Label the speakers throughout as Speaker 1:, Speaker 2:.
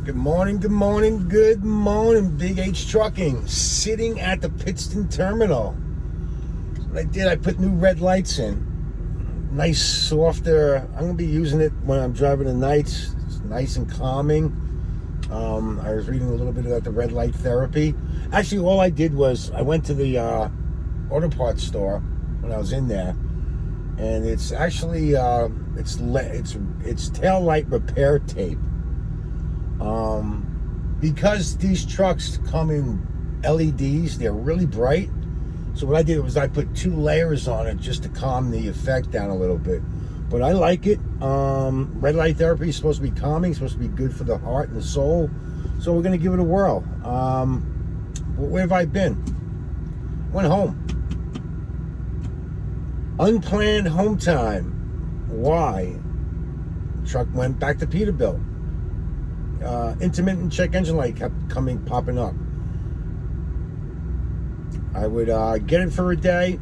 Speaker 1: Good morning, good morning, good morning, BigH Trucking. Sitting at the Pittston terminal. So what I did, I put new red lights in. Nice, softer. I'm going to be using it when I'm driving the nights. It's nice and calming. I was reading a little bit about the red light therapy. Actually, all I did was I went to the auto parts store when I was in there. And it's actually, it's tail light repair tape. Because these trucks come in LEDs, they're really bright. So what I did was I put 2 layers on it just to calm the effect down a little bit. But I like it. Red light therapy is supposed to be calming, it's supposed to be good for the heart and the soul. So we're going to give it a whirl. Where have I been? Went home. Unplanned home time. Why? Truck went back to Peterbilt. Intermittent check engine light kept popping up. I would get it for a day,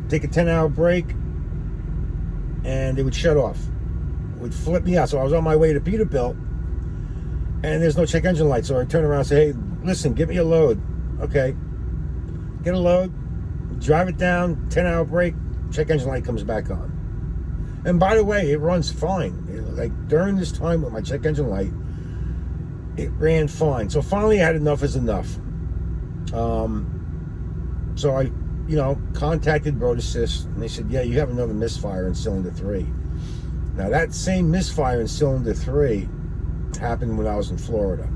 Speaker 1: take a 10-hour break, and it would shut off. It would flip me out. So I was on my way to Peterbilt, and there's no check engine light. So I turn around and say, hey, listen, get me a load. Okay. Get a load, drive it down, 10-hour break, check engine light comes back on. And by the way, it runs fine. Like during this time with my check engine light, it ran fine. So finally I had enough is enough. So I, contacted Road Assist, and they said, yeah, you have another misfire in cylinder 3. Now that same misfire in cylinder 3 happened when I was in Florida.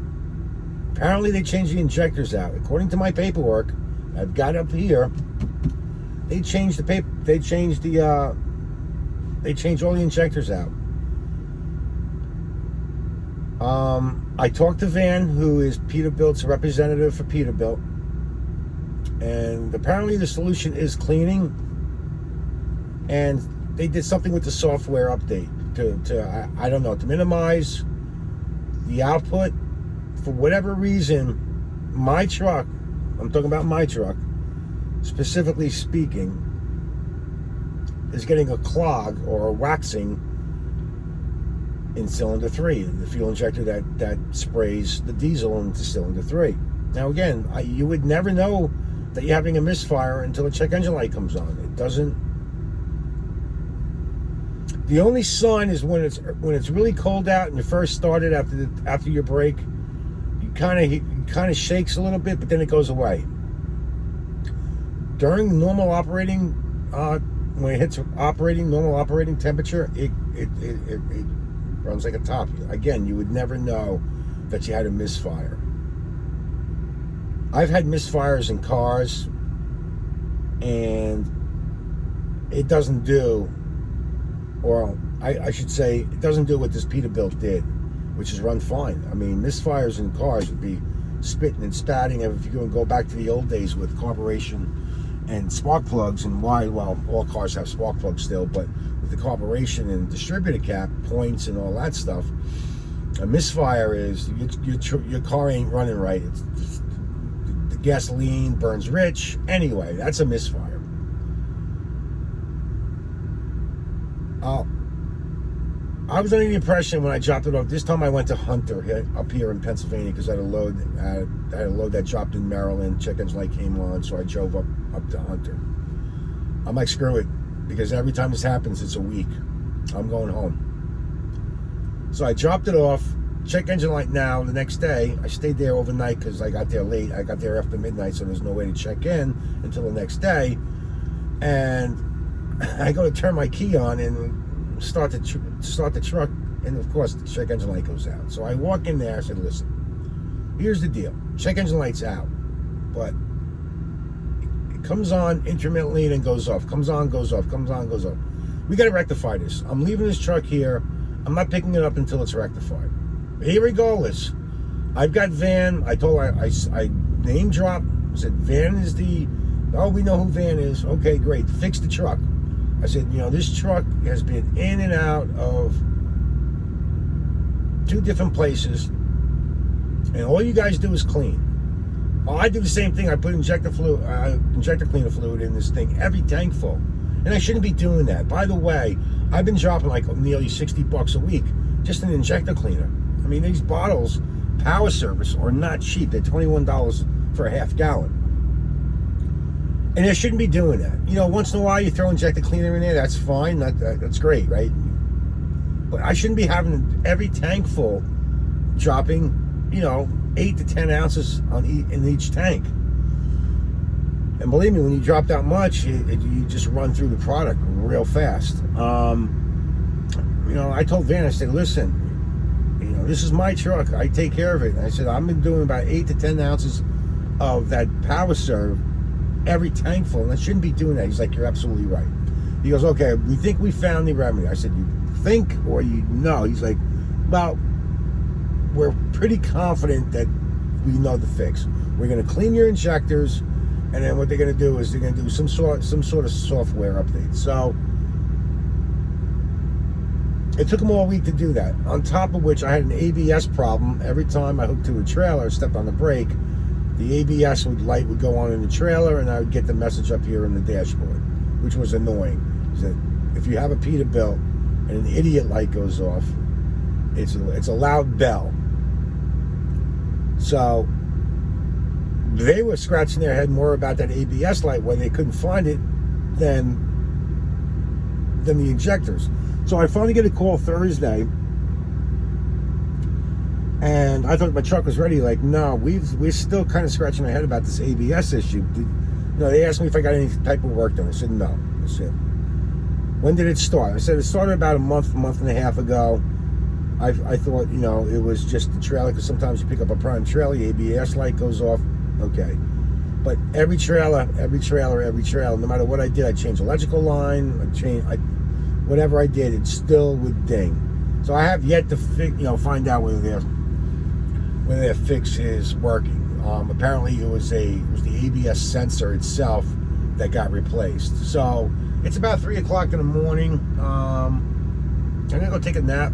Speaker 1: Apparently they changed the injectors out. According to my paperwork I've got up here, they changed all the injectors out. I talked to Van, who is Peterbilt's representative for Peterbilt, and apparently the solution is cleaning, and they did something with the software update to minimize the output. For whatever reason, my truck, I'm talking about my truck, specifically speaking, is getting a clog or a waxing in cylinder 3, the fuel injector that sprays the diesel into cylinder 3. Now again, you would never know that you're having a misfire until the check engine light comes on. It doesn't. The only sign is when it's really cold out and you first started after your break. It kind of shakes a little bit, but then it goes away. During normal operating, when it hits normal operating temperature, it runs like a top. Again, you would never know that you had a misfire. I've had misfires in cars, and it doesn't do, or I should say, it doesn't do what this Peterbilt did, which is run fine. I mean, misfires in cars would be spitting and spatting. If you're going to go back to the old days with carburation and spark plugs, and all cars have spark plugs still, but with the carburation and distributor cap points and all that stuff, a misfire is your car ain't running right. It's just, the gasoline burns rich. Anyway, that's a misfire. I was under the impression when I dropped it off. This time I went to Hunter up here in Pennsylvania because I had a load. I had a load that dropped in Maryland. Check engine light came on, so I drove up to Hunter. I'm like, screw it, because every time this happens, it's a week. I'm going home. So I dropped it off. Check engine light now. The next day, I stayed there overnight because I got there late. I got there after midnight, so there's no way to check in until the next day. And I go to turn my key on and start the truck, and of course the check engine light goes out. So I walk in there. I said, listen, here's the deal. Check engine light's out, but it comes on intermittently and then goes off. Comes on, goes off. Comes on, goes off. We got to rectify this. I'm leaving this truck here. I'm not picking it up until it's rectified. But regardless, I've got Van. I told her, I name dropped. Said Van is we know who Van is. Okay, great. Fix the truck. I said, this truck has been in and out of 2 different places, and all you guys do is clean. Well, I do the same thing. I put injector cleaner fluid in this thing, every tank full, and I shouldn't be doing that. By the way, I've been dropping like nearly $60 a week just an injector cleaner. I mean, these bottles power service are not cheap. They're $21 for a half gallon. And they shouldn't be doing that. You know, once in a while you throw injector cleaner in there, that's fine. That's great, right? But I shouldn't be having every tank full dropping, 8 to 10 ounces in each tank. And believe me, when you drop that much, you just run through the product real fast. I told Van, I said, listen, this is my truck. I take care of it. And I said, I've been doing about 8 to 10 ounces of that power serve every tank full, and I shouldn't be doing that. He's like, you're absolutely right. He goes, okay, we think we found the remedy. I said, you think or you know? He's like, well, we're pretty confident that we know the fix. We're going to clean your injectors, and then what they're going to do is they're going to do some sort of software update. So it took them all week to do that. On top of which, I had an ABS problem. Every time I hooked to a trailer, stepped on the brake, the ABS light would go on in the trailer, and I would get the message up here in the dashboard, which was annoying. That if you have a Peterbilt and an idiot light goes off, it's a loud bell. So they were scratching their head more about that ABS light when they couldn't find it than the injectors. So I finally get a call Thursday, and I thought my truck was ready. Like, no, we're still kind of scratching our head about this ABS issue. They asked me if I got any type of work done. I said no. I said, when did it start? I said it started about a month and a half ago. I thought, it was just the trailer, because sometimes you pick up a prime trailer, the ABS light goes off. Okay. But every trailer, no matter what I did, I changed electrical line, whatever I did, it still would ding. So I have yet to find out whether their fix is working. Apparently it was the ABS sensor itself that got replaced. So it's about 3 o'clock in the morning. I'm gonna go take a nap,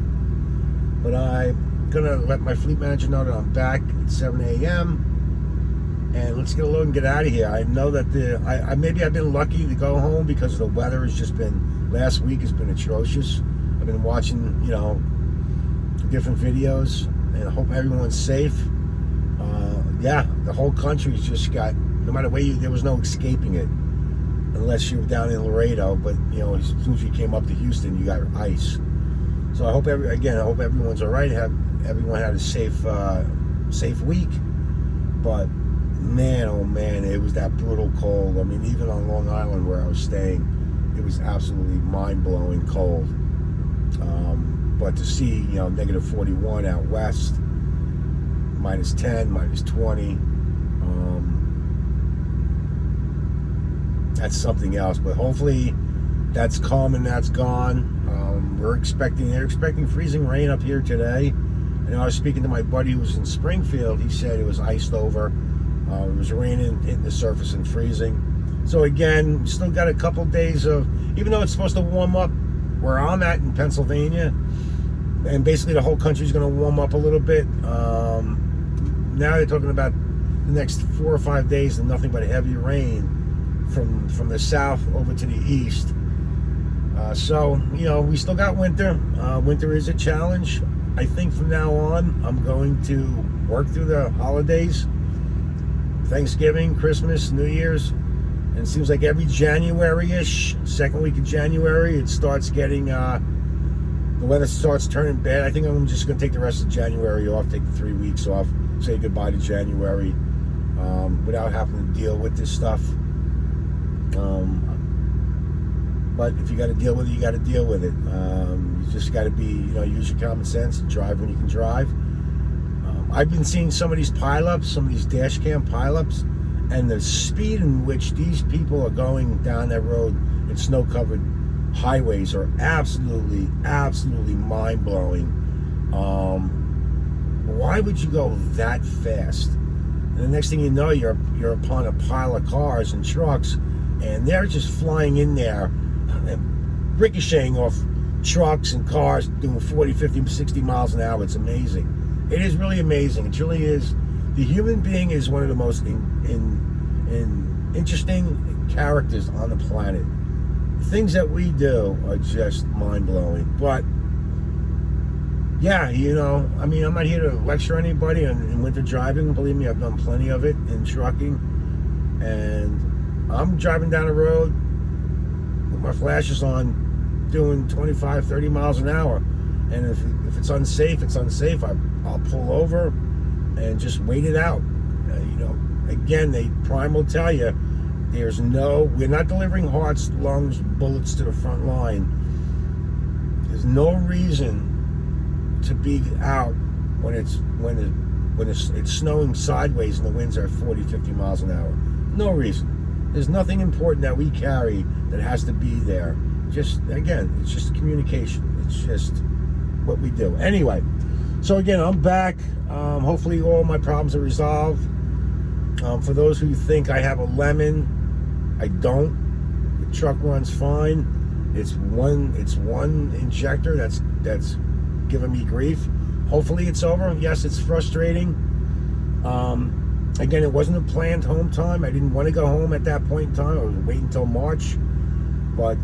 Speaker 1: but I'm gonna let my fleet manager know that I'm back at 7 a.m. and let's get a load and get out of here. I know that maybe I've been lucky to go home because the weather has just been, last week has been atrocious. I've been watching, different videos, and I hope everyone's safe. The whole country's just got, no matter where there was no escaping it, unless you were down in Laredo, but, as soon as you came up to Houston, you got ice. So I hope everyone's all right. Everyone had a safe week. But man, oh man, it was that brutal cold. I mean, even on Long Island where I was staying, it was absolutely mind-blowing cold. But to see, negative 41 out west, minus 10, minus 20, that's something else. But hopefully that's calm and that's gone. They're expecting freezing rain up here today. And I was speaking to my buddy who was in Springfield. He said it was iced over. It was raining, hitting the surface and freezing. So again, still got a couple days of, even though it's supposed to warm up where I'm at in Pennsylvania, and basically the whole country's going to warm up a little bit. Now they're talking about the next 4 or 5 days and nothing but heavy rain from the south over to the east. So, we still got winter. Winter is a challenge. I think from now on, I'm going to work through the holidays, Thanksgiving, Christmas, New Year's, and it seems like every January-ish, second week of January, it starts getting, the weather starts turning bad. I think I'm just going to take the rest of January off, take the 3 weeks off, say goodbye to January, without having to deal with this stuff. But if you got to deal with it, you got to deal with it. You just got to be, use your common sense and drive when you can drive. I've been seeing some of these pileups, some of these dash cam pileups, and the speed in which these people are going down that road in snow-covered highways are absolutely mind-blowing. Why would you go that fast? And the next thing you know, you're upon a pile of cars and trucks, and they're just flying in there and ricocheting off trucks and cars doing 40, 50, 60 miles an hour. It's amazing. It is really amazing. It really is. The human being is one of the most interesting characters on the planet. The things that we do are just mind-blowing. But yeah, you know, I mean, I'm not here to lecture anybody in winter driving. Believe me, I've done plenty of it in trucking. And I'm driving down the road with my flashes on, doing 25, 30 miles an hour. And if it's unsafe, it's unsafe. I'll pull over and just wait it out. You know, again, Prime will tell you, we're not delivering hearts, lungs, bullets to the front line. There's no reason to be out when it's snowing sideways and the winds are 40, 50 miles an hour. No reason. There's nothing important that we carry that has to be there. Just, again, it's just communication. It's just what we do. Anyway, so again, I'm back. Hopefully all my problems are resolved. For those who think I have a lemon, I don't. The truck runs fine. It's one injector that's giving me grief. Hopefully it's over. Yes, it's frustrating. Again, it wasn't a planned home time. I didn't want to go home at that point in time. I was waiting until March. But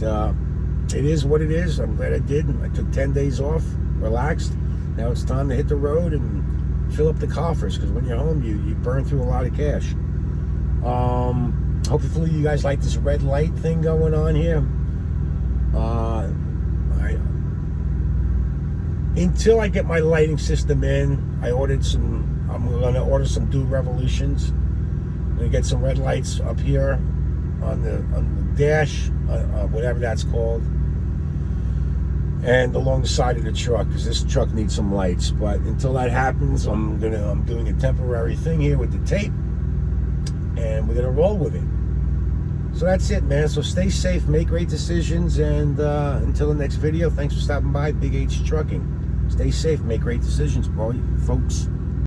Speaker 1: it is what it is. I'm glad I did. I took 10 days off, relaxed. Now it's time to hit the road and fill up the coffers, because when you're home, you burn through a lot of cash. Hopefully you guys like this red light thing going on here. Until I get my lighting system in, I'm going to order some Dude Revolutions. I'm going to get some red lights up here on the dash, whatever that's called, and along the side of the truck, because this truck needs some lights. But until that happens, I'm doing a temporary thing here with the tape, and we're gonna roll with it. So that's it, man. So stay safe, make great decisions, and until the next video, thanks for stopping by BigH Trucking. Stay safe, make great decisions, boy, folks.